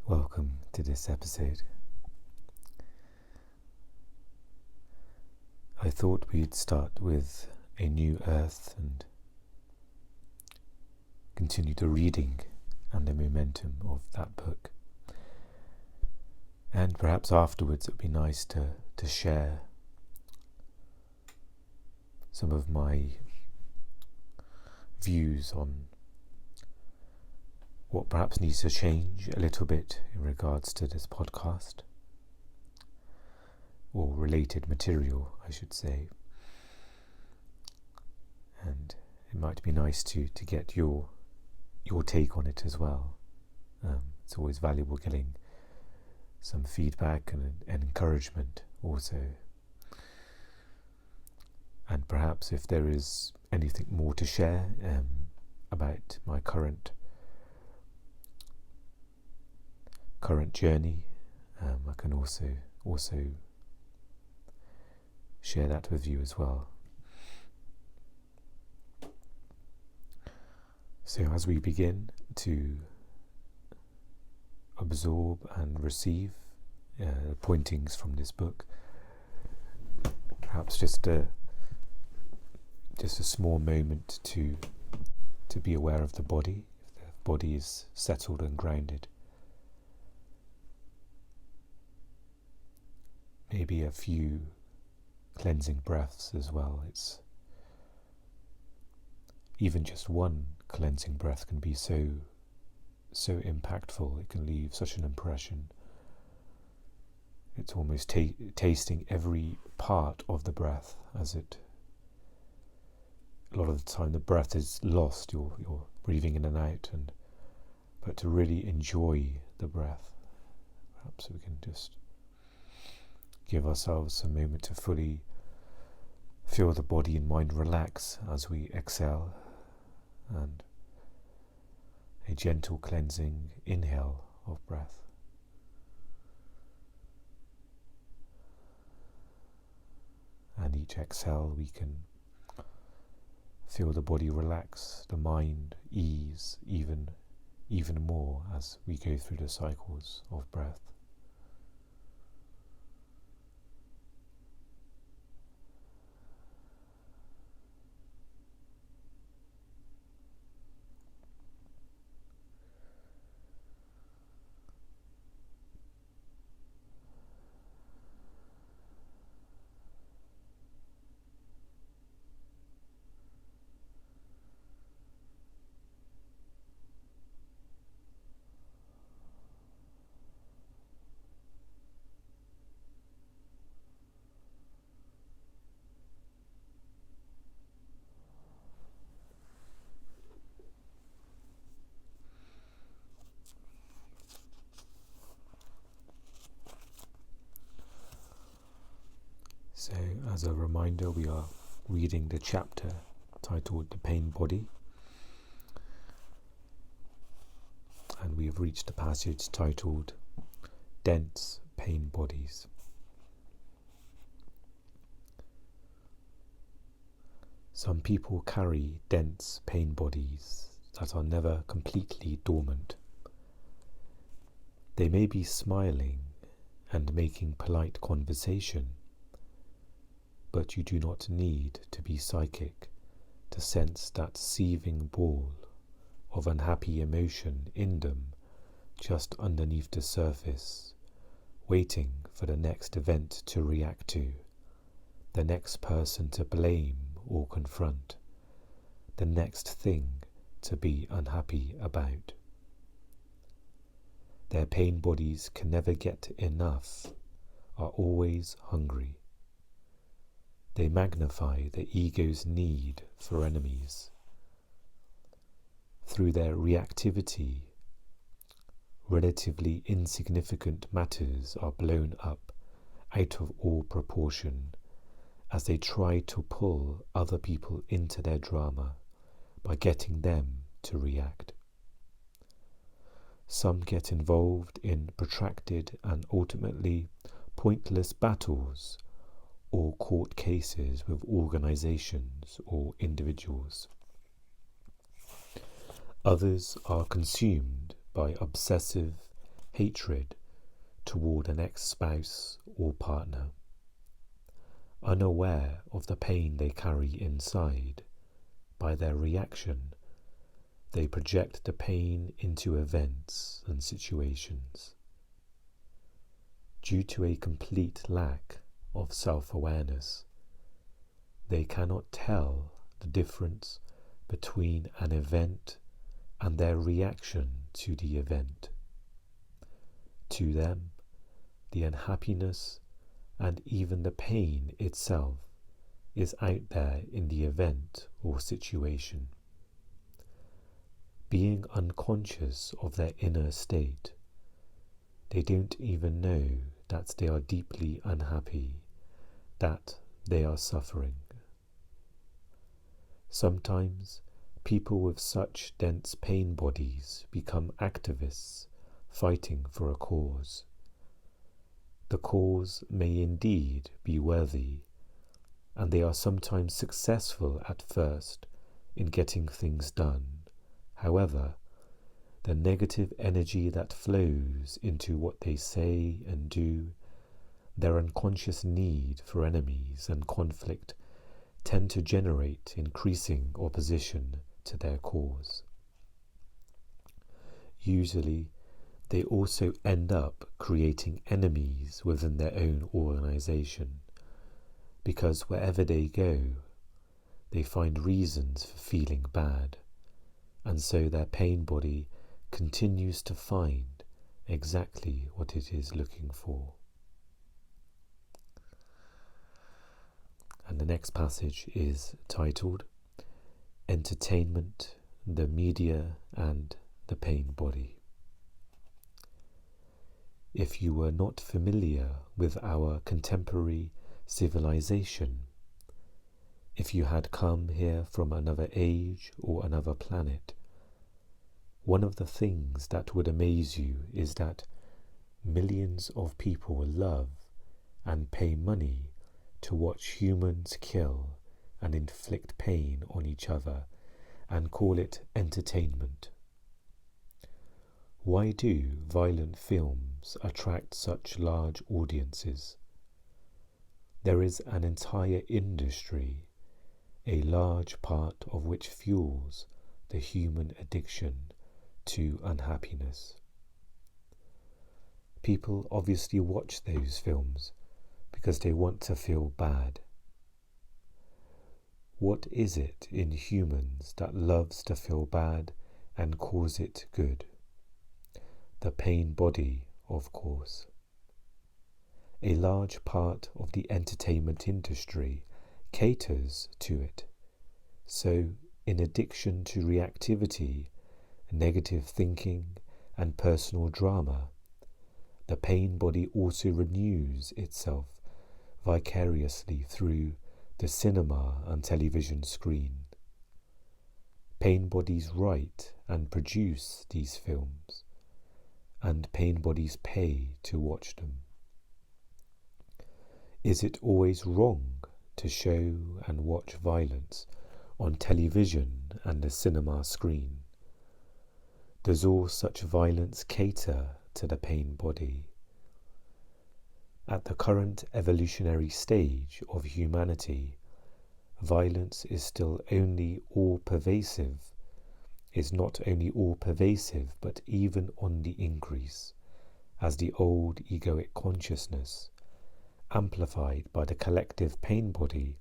Welcome to this episode. I thought we'd start with A New Earth and continue the reading and the momentum of that book. And perhaps afterwards it would be nice to share some of my views on what perhaps needs to change a little bit in regards to this podcast, or related material, I should say. And it might be nice to get your take on it as well. It's always valuable getting some feedback and encouragement also. And perhaps if there is anything more to share about my current journey, I can also share that with you as well. So as we begin to absorb and receive pointings from this book, perhaps just a small moment to be aware of the body. If the body is settled and grounded, maybe a few cleansing breaths as well. It's even just one cleansing breath can be so impactful. It can leave such an impression. It's almost tasting every part of the breath as it. A lot of the time the breath is lost. You're breathing in and out, but to really enjoy the breath, perhaps we can just give ourselves a moment to fully feel the body and mind relax as we exhale, and a gentle cleansing inhale of breath. And each exhale we can feel the body relax, the mind ease even more as we go through the cycles of breath. So, as a reminder, we are reading the chapter titled The Pain Body, and we have reached the passage titled Dense Pain Bodies. Some people carry dense pain bodies that are never completely dormant. They may be smiling and making polite conversation, but you do not need to be psychic to sense that seething ball of unhappy emotion in them just underneath the surface, waiting for the next event to react to, the next person to blame or confront, the next thing to be unhappy about. Their pain bodies can never get enough, are always hungry. They magnify the ego's need for enemies. Through their reactivity, relatively insignificant matters are blown up out of all proportion as they try to pull other people into their drama by getting them to react. Some get involved in protracted and ultimately pointless battles or court cases with organizations or individuals. Others are consumed by obsessive, hatred toward an ex-spouse or partner. Unaware of the pain they carry inside, by their reaction, they project the pain into events and situations. Due to a complete lack of self-awareness, they cannot tell the difference between an event and their reaction to the event. To them, the unhappiness and even the pain itself is out there in the event or situation. Being unconscious of their inner state, they don't even know that they are deeply unhappy, that they are suffering. Sometimes people with such dense pain bodies become activists fighting for a cause. The cause may indeed be worthy, and they are sometimes successful at first in getting things done. However, the negative energy that flows into what they say and do, their unconscious need for enemies and conflict, tend to generate increasing opposition to their cause. Usually, they also end up creating enemies within their own organization, because wherever they go, they find reasons for feeling bad, and so their pain body continues to find exactly what it is looking for. And the next passage is titled Entertainment, the Media and the Pain Body. If you were not familiar with our contemporary civilization, if you had come here from another age or another planet, one of the things that would amaze you is that millions of people love and pay money to watch humans kill and inflict pain on each other and call it entertainment. Why do violent films attract such large audiences? There is an entire industry, a large part of which fuels the human addiction to unhappiness. People obviously watch those films because they want to feel bad. What is it in humans that loves to feel bad and calls it good? The pain body, of course. A large part of the entertainment industry caters to it. So, in addition to reactivity, negative thinking, and personal drama, the pain body also renews itself vicariously through the cinema and television screen. Pain bodies write and produce these films, and pain bodies pay to watch them. Is it always wrong to show and watch violence on television and the cinema screen? Does all such violence cater to the pain body? At the current evolutionary stage of humanity, violence is still only all-pervasive, is not only all-pervasive but even on the increase, as the old egoic consciousness, amplified by the collective pain body,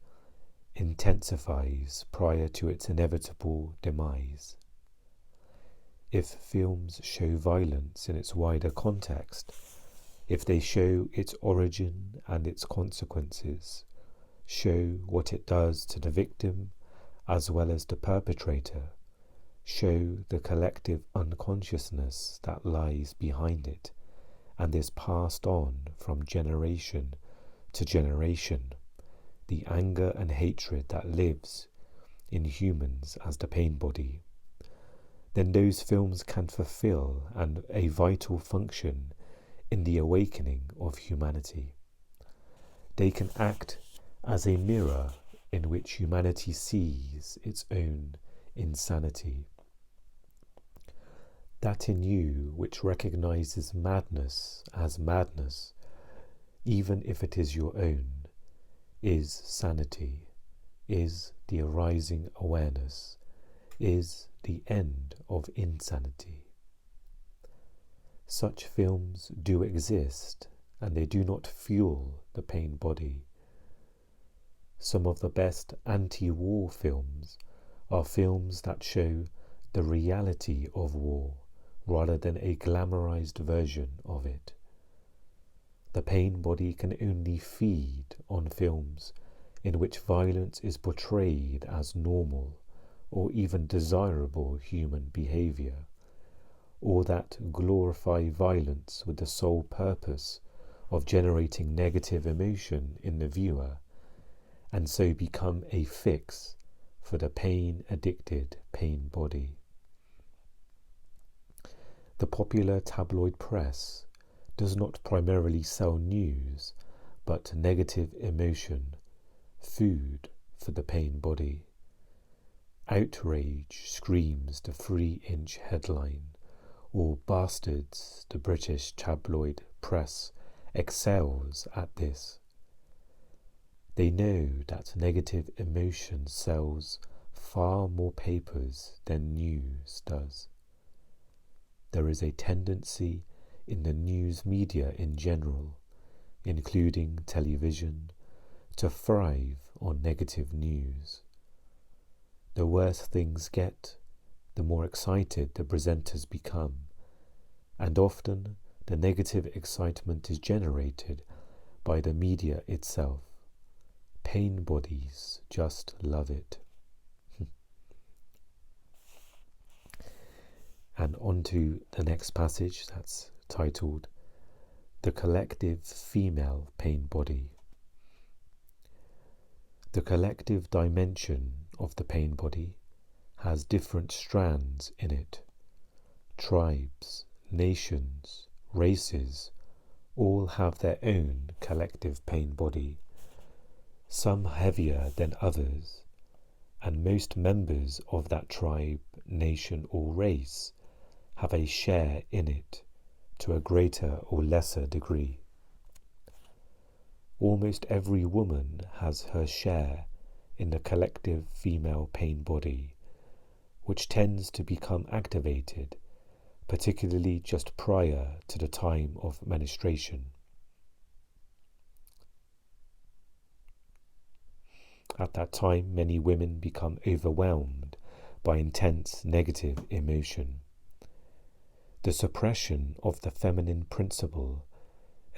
intensifies prior to its inevitable demise. If films show violence in its wider context, if they show its origin and its consequences, show what it does to the victim as well as the perpetrator, show the collective unconsciousness that lies behind it and is passed on from generation to generation, the anger and hatred that lives in humans as the pain body, then those films can fulfill a vital function in the awakening of humanity. They can act as a mirror in which humanity sees its own insanity. That in you which recognizes madness as madness, even if it is your own, is sanity, is the arising awareness, is the end of insanity. Such films do exist, and they do not fuel the pain body. Some of the best anti-war films are films that show the reality of war rather than a glamorized version of it. The pain body can only feed on films in which violence is portrayed as normal or even desirable human behavior, or that glorify violence with the sole purpose of generating negative emotion in the viewer, and so become a fix for the pain-addicted pain body. The popular tabloid press does not primarily sell news, but negative emotion, food for the pain body. Outrage screams the 3-inch headline, or bastards the British tabloid press excels at this. They know that negative emotion sells far more papers than news does. There is a tendency in the news media in general, including television, to thrive on negative news. The worse things get, the more excited the presenters become, and often the negative excitement is generated by the media itself. Pain bodies just love it. And on to the next passage that's titled, The Collective Female Pain Body. The collective dimension of the pain body has different strands in it. Tribes, nations, races, all have their own collective pain body, some heavier than others, and most members of that tribe, nation, or race have a share in it to a greater or lesser degree. Almost every woman has her share in the collective female pain body, which tends to become activated, particularly just prior to the time of menstruation. At that time, many women become overwhelmed by intense negative emotion. The suppression of the feminine principle,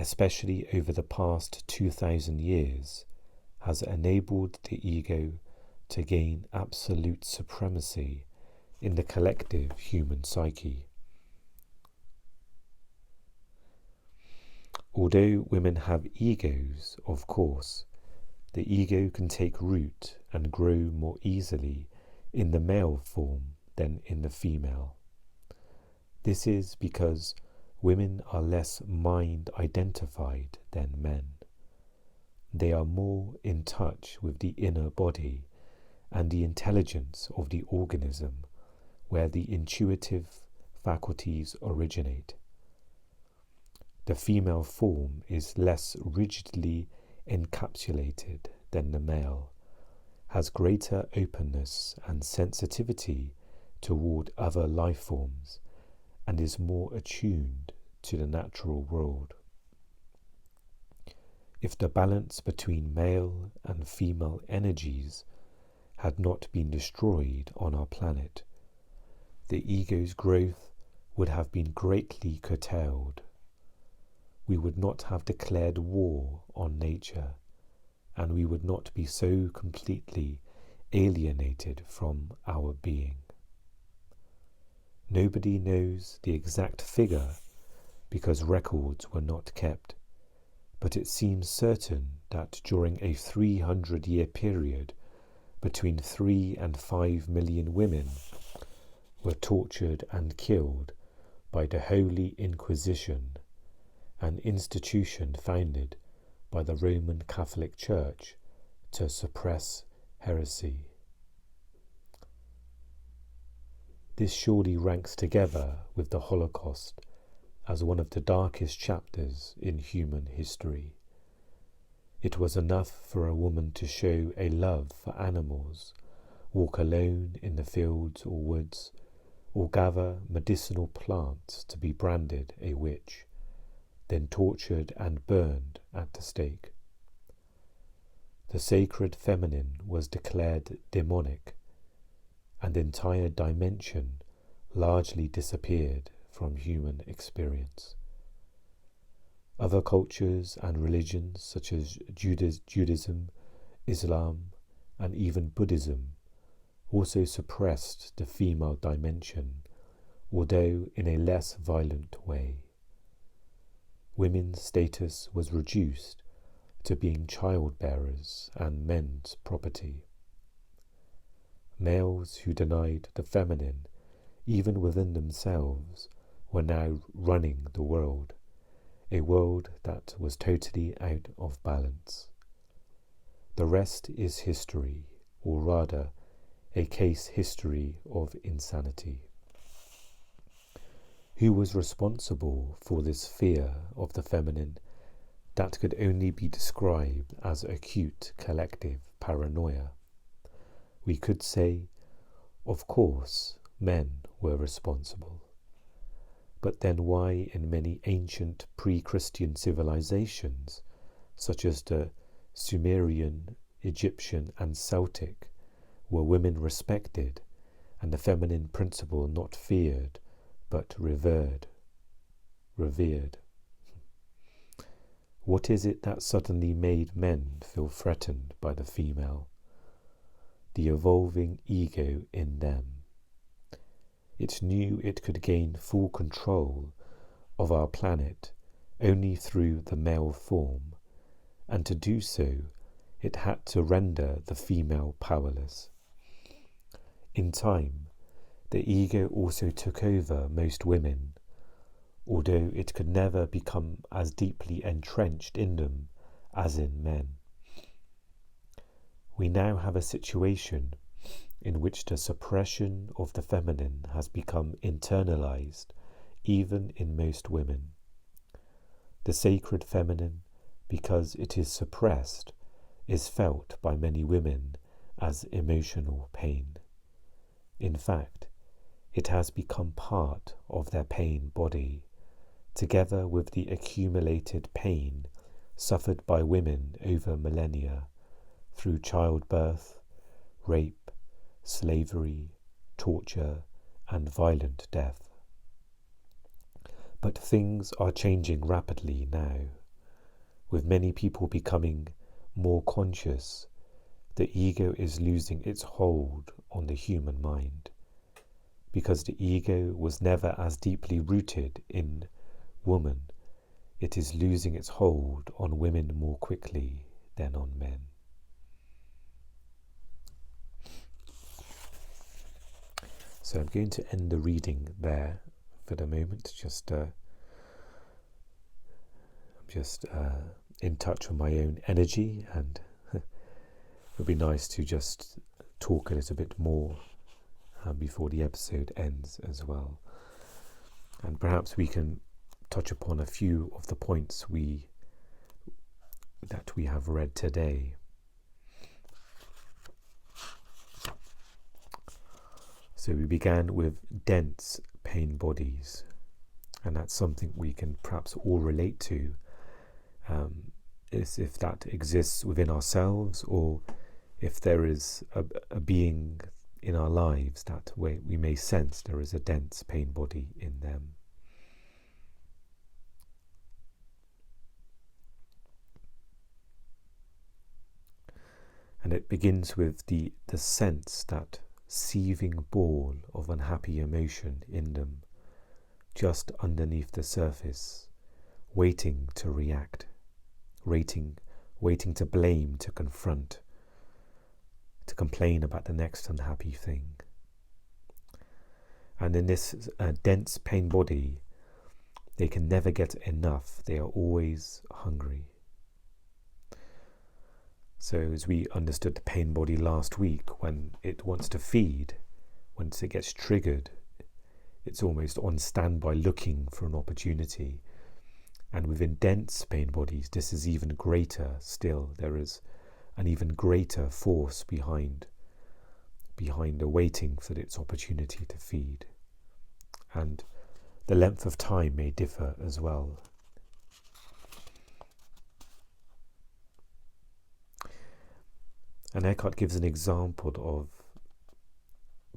especially over the past 2,000 years, has enabled the ego to gain absolute supremacy in the collective human psyche. Although women have egos, of course, the ego can take root and grow more easily in the male form than in the female. This is because women are less mind-identified than men. They are more in touch with the inner body and the intelligence of the organism, where the intuitive faculties originate. The female form is less rigidly encapsulated than the male, has greater openness and sensitivity toward other life forms, and is more attuned to the natural world. If the balance between male and female energies had not been destroyed on our planet, the ego's growth would have been greatly curtailed. We would not have declared war on nature, and we would not be so completely alienated from our being. Nobody knows the exact figure because records were not kept, but it seems certain that during a 300-year period, between 3 and 5 million women were tortured and killed by the Holy Inquisition, an institution founded by the Roman Catholic Church to suppress heresy. This surely ranks together with the Holocaust as one of the darkest chapters in human history. It was enough for a woman to show a love for animals, walk alone in the fields or woods, or gather medicinal plants to be branded a witch, then tortured and burned at the stake. The sacred feminine was declared demonic, and the entire dimension largely disappeared from human experience. Other cultures and religions such as Judaism, Islam, and even Buddhism also suppressed the female dimension, although in a less violent way. Women's status was reduced to being childbearers and men's property. Males who denied the feminine, even within themselves, were now running the world, a world that was totally out of balance. The rest is history, or rather, a case history of insanity. Who was responsible for this fear of the feminine that could only be described as acute collective paranoia? We could say, of course, men were responsible. But then why in many ancient pre-Christian civilizations, such as the Sumerian, Egyptian and Celtic, were women respected and the feminine principle not feared but revered? What is it that suddenly made men feel threatened by the female? The evolving ego in them. It knew it could gain full control of our planet only through the male form, and to do so, it had to render the female powerless. In time, the ego also took over most women, although it could never become as deeply entrenched in them as in men. We now have a situation in which the suppression of the feminine has become internalized, even in most women. The sacred feminine, because it is suppressed, is felt by many women as emotional pain. In fact, it has become part of their pain body, together with the accumulated pain suffered by women over millennia through childbirth, rape, slavery, torture, and violent death. But things are changing rapidly now, with many people becoming more conscious. The ego is losing its hold on the human mind, because the ego was never as deeply rooted in woman. It is losing its hold on women more quickly than on men. So I'm going to end the reading there for the moment. I'm just in touch with my own energy, and it would be nice to just talk a little bit more before the episode ends as well. And perhaps we can touch upon a few of the points that we have read today. So we began with dense pain bodies, and that's something we can perhaps all relate to, is if that exists within ourselves, or if there is a being in our lives that we may sense there is a dense pain body in them. And it begins with the sense, that seething ball of unhappy emotion in them, just underneath the surface, waiting to react, waiting to blame, to confront, to complain about the next unhappy thing. And in this dense pain body, they can never get enough. They are always hungry. So as we understood the pain body last week, when it wants to feed, once it gets triggered, it's almost on standby looking for an opportunity. And within dense pain bodies, this is even greater still. There is an even greater force behind awaiting for its opportunity to feed. And the length of time may differ as well. And Eckhart gives an example of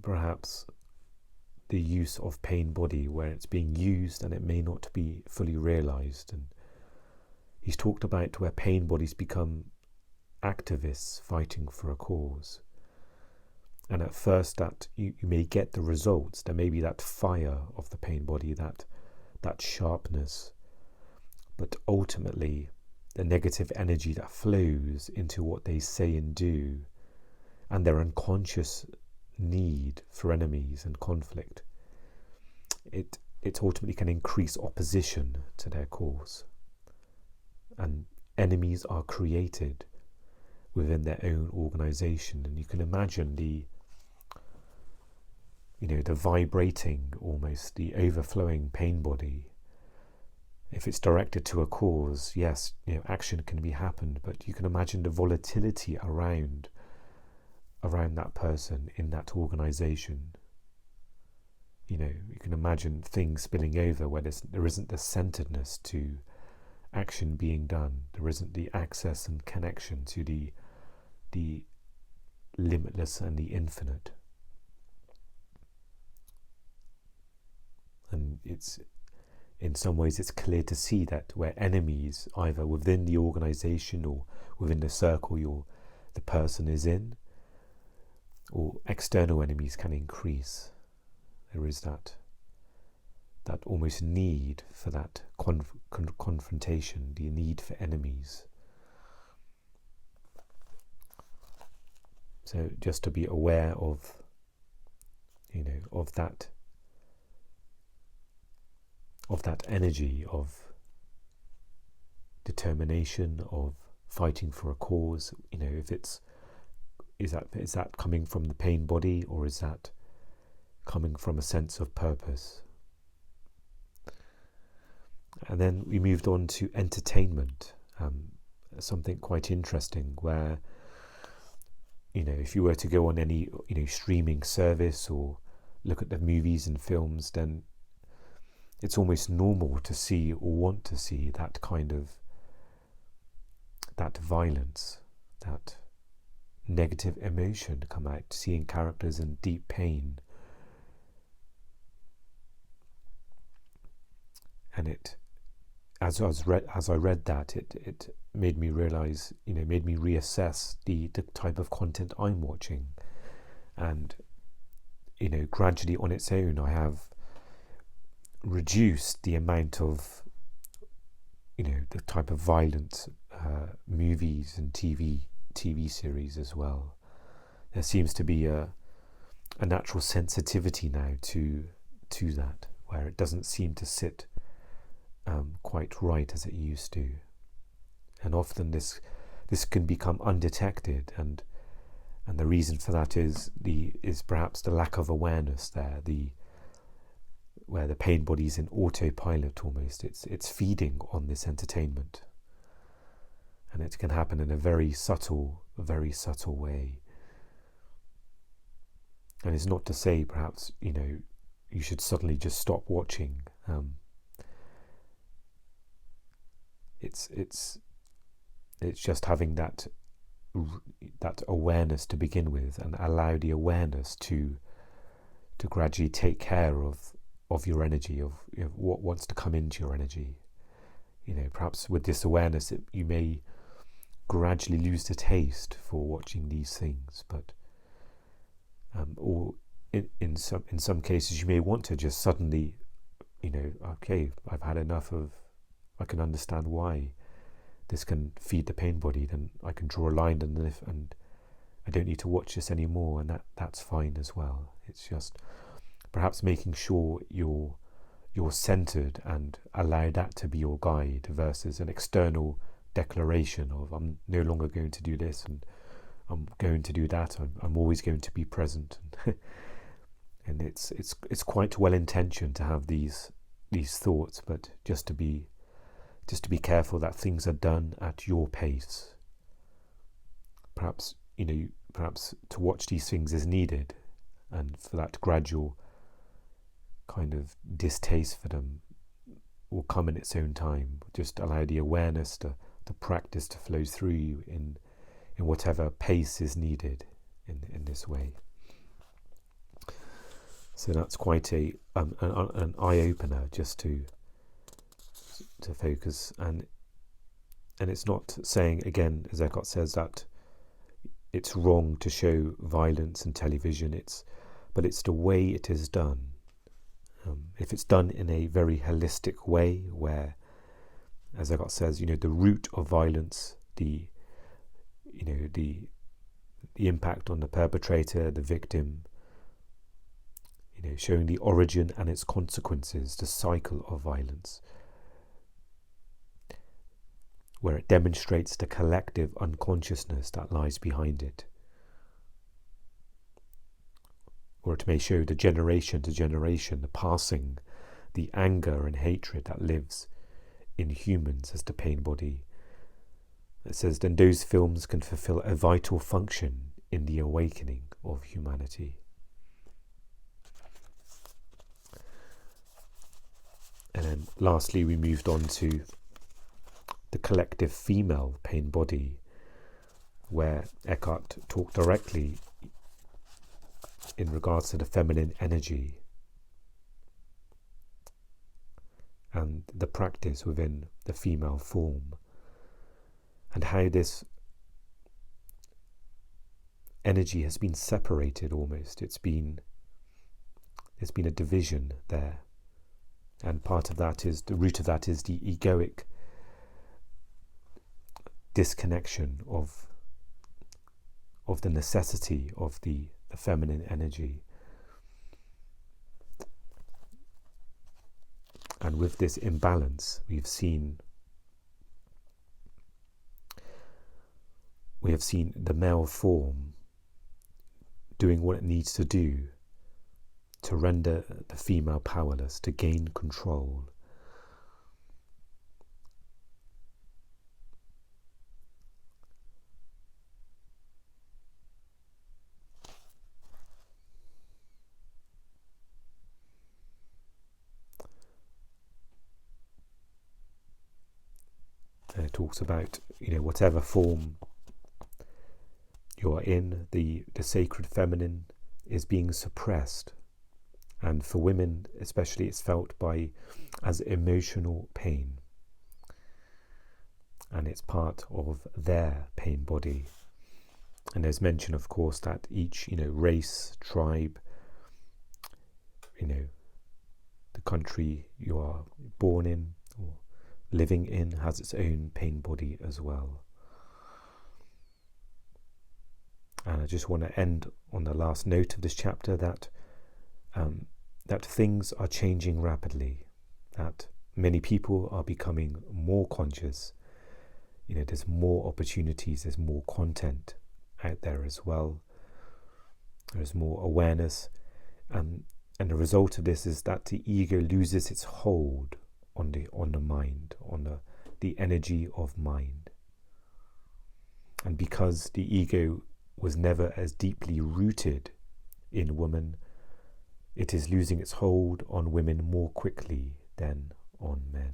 perhaps the use of pain body where it's being used and it may not be fully realized. And he's talked about where pain bodies become activists fighting for a cause. And at first that you may get the results. There may be that fire of the pain body, that sharpness. But ultimately, the negative energy that flows into what they say and do, and their unconscious need for enemies and conflict, it ultimately can increase opposition to their cause. And enemies are created within their own organization. And you can imagine the vibrating, almost the overflowing pain body. If it's directed to a cause, yes, action can be happened, but you can imagine the volatility around that person in that organization. You can imagine things spilling over where there isn't the centeredness to action being done. There isn't the access and connection to the limitless and the infinite. And in some ways it's clear to see that where enemies, either within the organization or within the circle the person is in, or external enemies can increase. There is that almost need for that confrontation, the need for enemies. So just to be aware of that energy of determination, of fighting for a cause. If is that coming from the pain body, or is that coming from a sense of purpose? And then we moved on to entertainment, something quite interesting where if you were to go on any streaming service or look at the movies and films, then it's almost normal to see or want to see that kind of that violence, that negative emotion come out, seeing characters in deep pain. And as I read that, it made me realize, made me reassess the type of content I'm watching. And gradually on its own, I have reduced the amount of the type of violent movies and TV series as well. There seems to be a natural sensitivity now to that, where it doesn't seem to sit quite right as it used to. And often this can become undetected, and the reason for that is perhaps the lack of awareness there, where the pain body is in autopilot almost. It's feeding on this entertainment, and it can happen in a very subtle way. And it's not to say perhaps you should suddenly just stop watching. It's just having that awareness to begin with, and allow the awareness to gradually take care of your energy, of what wants to come into your energy. Perhaps with this awareness, you may gradually lose the taste for watching these things, but or in some cases you may want to just suddenly, okay, I've had enough of. I can understand why this can feed the pain body. Then I can draw a line and I don't need to watch this anymore, and that's fine as well. It's just perhaps making sure you're centered and allow that to be your guide, versus an external declaration of I'm no longer going to do this and I'm going to do that. I'm always going to be present. And it's quite well intentioned to have these thoughts, but just to be careful that things are done at your pace. Perhaps to watch these things is needed, and for that gradual kind of distaste for them will come in its own time. Just allow the awareness, the practice to flow through you in whatever pace is needed in this way. So that's quite an eye-opener, just to focus. And it's not saying, again, as Eckhart says, that it's wrong to show violence in television. But it's the way it is done. If it's done in a very holistic way, where, as Eckhart says, the root of violence, the impact on the perpetrator, the victim, showing the origin and its consequences, the cycle of violence, where it demonstrates the collective unconsciousness that lies behind it. Or it may show the generation to generation, the passing, the anger and hatred that lives in humans as the pain body. It says, then those films can fulfill a vital function in the awakening of humanity. And then lastly, we moved on to the collective female pain body, where Eckhart talked directly in regards to the feminine energy and the practice within the female form, and how this energy has been separated almost. There's been a division there, and part of that is, the root of that is the egoic disconnection of the necessity of the feminine energy. And with this imbalance, we have seen the male form doing what it needs to do to render the female powerless, to gain control. And it talks about, whatever form you are in, the sacred feminine is being suppressed. And for women especially, it's felt as emotional pain. And it's part of their pain body. And there's mention, of course, that each, race, tribe, the country you are born in or living in has its own pain body as well. And I just want to end on the last note of this chapter that things are changing rapidly, that many people are becoming more conscious. There's more opportunities, there's more content out there as well. There's more awareness, and the result of this is that the ego loses its hold on the mind, on the energy of mind. And because the ego was never as deeply rooted in woman, it is losing its hold on women more quickly than on men.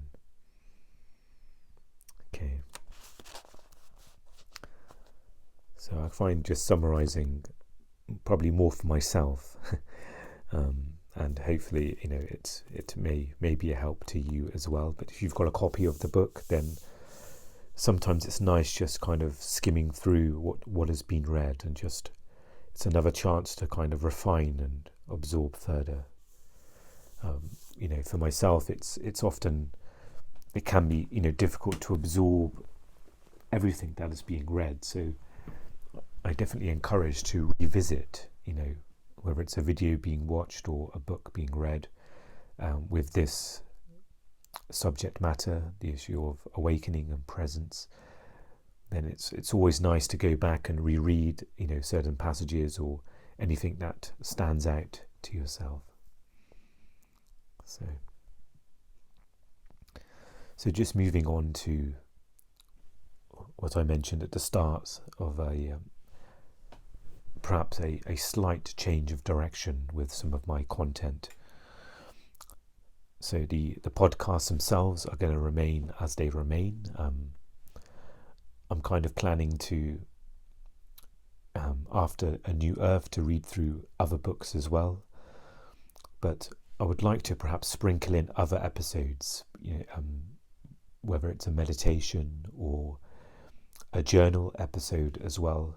Okay. So I find just summarizing probably more for myself, and hopefully, it may be a help to you as well. But if you've got a copy of the book, then sometimes it's nice just kind of skimming through what has been read, and just it's another chance to kind of refine and absorb further. For myself, it's often, it can be difficult to absorb everything that is being read. So I definitely encourage to revisit, whether it's a video being watched or a book being read, with this subject matter, the issue of awakening and presence. Then it's always nice to go back and reread, certain passages or anything that stands out to yourself. So just moving on to what I mentioned at the start of perhaps a slight change of direction with some of my content. So the podcasts themselves are going to remain as they remain. I'm kind of planning to, after A New Earth, to read through other books as well. But I would like to perhaps sprinkle in other episodes, whether it's a meditation or a journal episode as well.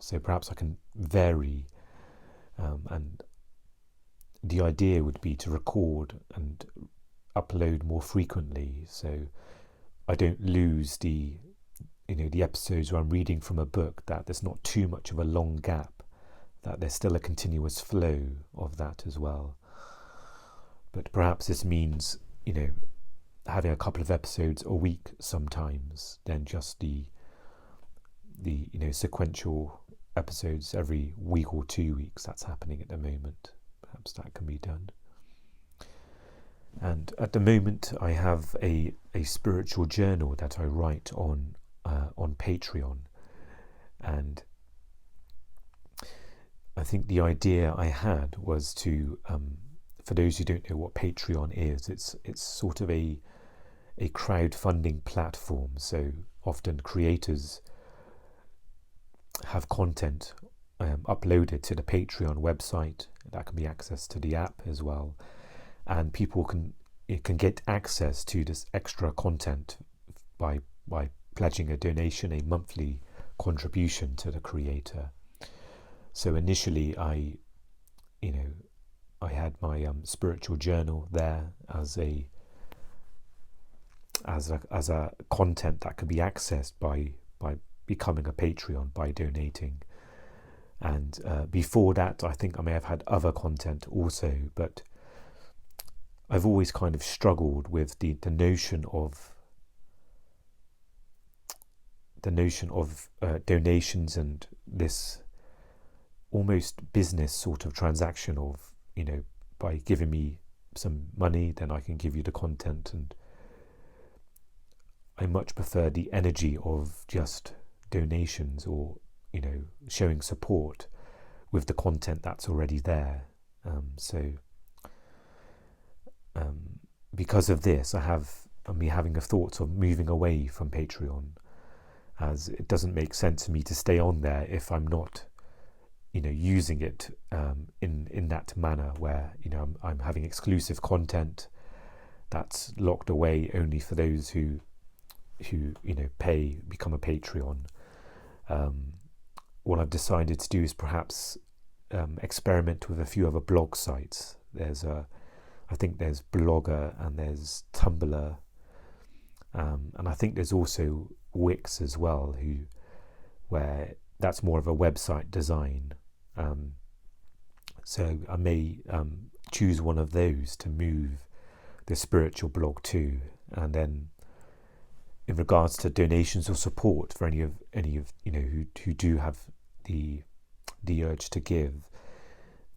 So perhaps I can vary, and the idea would be to record and upload more frequently, so I don't lose the episodes where I'm reading from a book, that there's not too much of a long gap, that there's still a continuous flow of that as well. But perhaps this means, having a couple of episodes a week sometimes, then just the sequential episodes every week or 2 weeks. That's happening at the moment. Perhaps that can be done. And at the moment I have a spiritual journal that I write on Patreon, and I think the idea I had was to, for those who don't know what Patreon is, it's sort of a crowdfunding platform. So often creators have content uploaded to the Patreon website that can be accessed to the app as well, and people can get access to this extra content by pledging a donation, a monthly contribution to the creator. So initially I had my spiritual journal there as a content that could be accessed by becoming a Patreon, by donating. And before that, I think I may have had other content also, but I've always kind of struggled with the notion of donations and this almost business sort of transaction of, by giving me some money, then I can give you the content. And I much prefer the energy of just donations, or showing support with the content that's already there. Because of this, I'm having a thought of moving away from Patreon, as it doesn't make sense for me to stay on there if I'm not using it in that manner where I'm having exclusive content that's locked away only for those who become a Patreon. What I've decided to do is perhaps experiment with a few other blog sites. I think there's Blogger and there's Tumblr, and I think there's also Wix as well, where that's more of a website design. So I may choose one of those to move the spiritual blog to, and then in regards to donations or support for any of who do have the urge to give,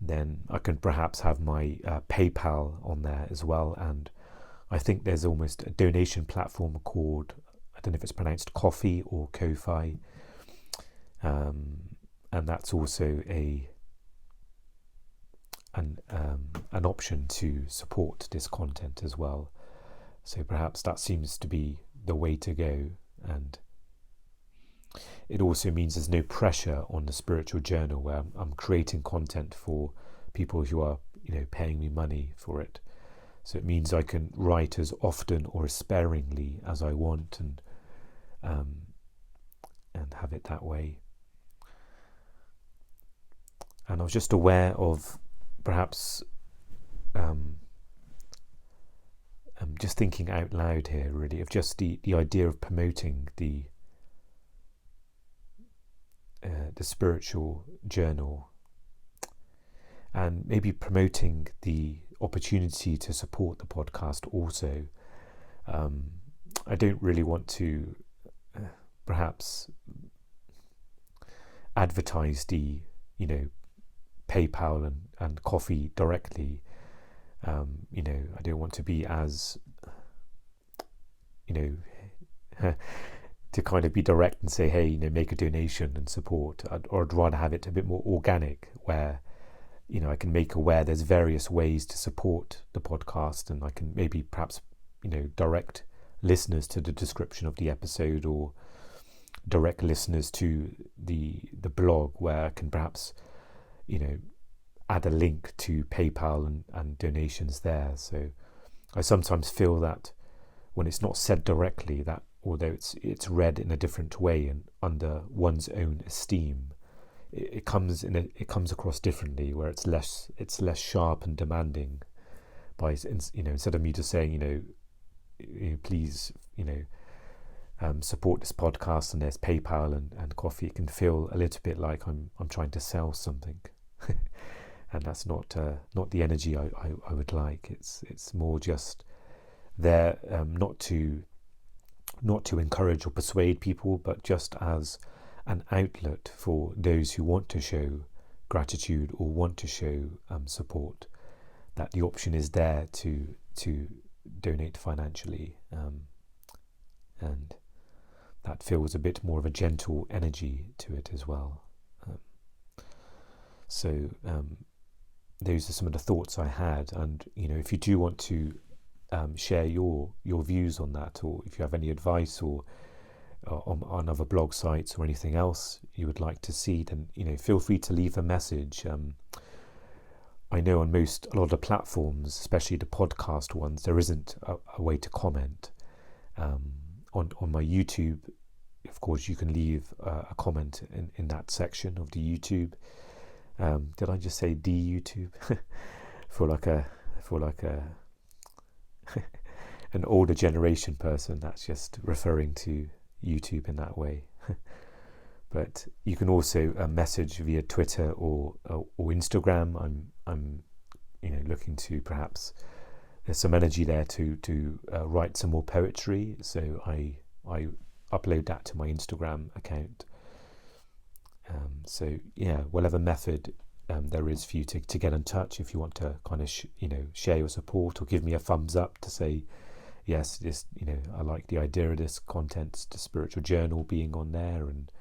then I can perhaps have my PayPal on there as well. And I think there's almost a donation platform called, I don't know if it's pronounced Ko-fi or Ko-fi, and that's also an option to support this content as well. So perhaps that seems to be the way to go, and it also means there's no pressure on the spiritual journal, where I'm creating content for people who are paying me money for it. So it means I can write as often or as sparingly as I want, and have it that way. And I was just aware of perhaps I'm just thinking out loud here, really, of just the idea of promoting the spiritual journal, and maybe promoting the opportunity to support the podcast also. I don't really want to perhaps advertise the PayPal and coffee directly. I don't want to be as, to kind of be direct and say, hey, make a donation and support. I'd rather have it a bit more organic, where I can make aware there's various ways to support the podcast, and I can maybe perhaps direct listeners to the description of the episode, or direct listeners to the blog, where I can perhaps add a link to PayPal and donations there. So I sometimes feel that when it's not said directly, that although it's read in a different way and under one's own esteem, it comes across differently, where it's less sharp and demanding. By instead of me just saying please support this podcast and there's PayPal and coffee, it can feel a little bit like I'm trying to sell something. And that's not the energy I would like. It's more just there, not to encourage or persuade people, but just as an outlet for those who want to show gratitude or want to show support, that the option is there to donate financially, and that feels a bit more of a gentle energy to it as well. So those are some of the thoughts I had, and if you do want to share your views on that, or if you have any advice or on other blog sites or anything else you would like to see, then feel free to leave a message. I know on a lot of the platforms, especially the podcast ones, there isn't a way to comment. On my YouTube, of course, you can leave a comment in that section of the YouTube. Did I just say the YouTube? for like a an older generation person, that's just referring to YouTube in that way. But you can also message via Twitter or Instagram. I'm looking to, perhaps there's some energy there to write some more poetry, so I upload that to my Instagram account. So yeah, whatever method there is for you to get in touch, if you want to kind of share your support or give me a thumbs up to say yes, this I like the idea of this content, the spiritual journal being on there, and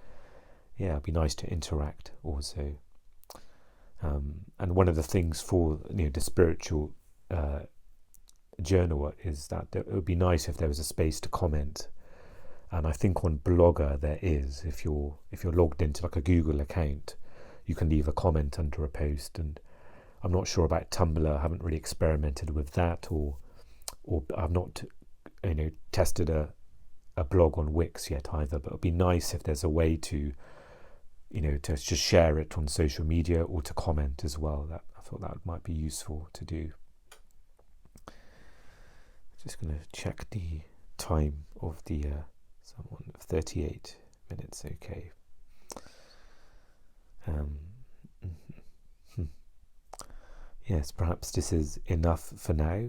yeah, it'd be nice to interact also. And one of the things for the spiritual journal is that it would be nice if there was a space to comment. And I think on Blogger there is. If you're logged into like a Google account, you can leave a comment under a post. And I'm not sure about Tumblr. I haven't really experimented with that, or I've not tested a blog on Wix yet either. But it'd be nice if there's a way to to just share it on social media, or to comment as well. That I thought that might be useful to do. Just going to check the time of the 38 minutes. Okay. Yes, perhaps this is enough for now.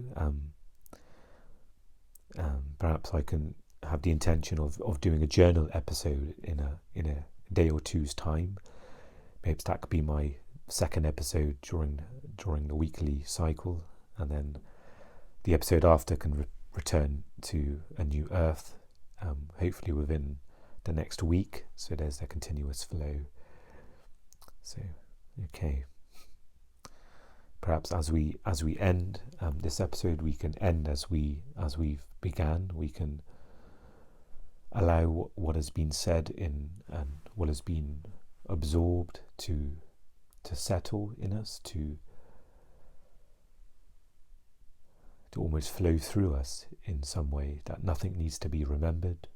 Perhaps I can have the intention of doing a journal episode in a day or two's time. Maybe that could be my second episode during the weekly cycle, and then the episode after can return to a new earth, hopefully within the next week, so there's a continuous flow. So okay, perhaps as we end this episode, we can end as we've began. We can allow what has been said and what has been absorbed to settle in us, to almost flow through us in some way, that nothing needs to be remembered.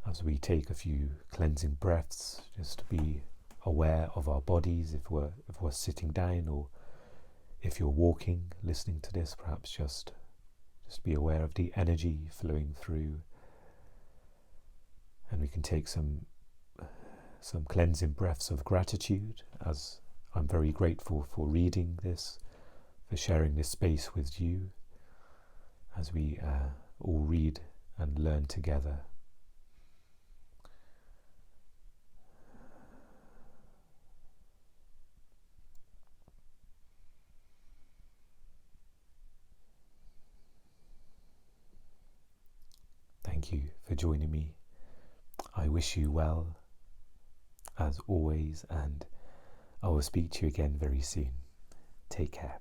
As we take a few cleansing breaths, just to be aware of our bodies, if we're sitting down, or if you're walking, listening to this, perhaps just be aware of the energy flowing through. And we can take some cleansing breaths of gratitude, as I'm very grateful for reading this, for sharing this space with you, as we all read and learn together. thank you for joining me. I wish you well, as always, and I will speak to you again very soon. Take care.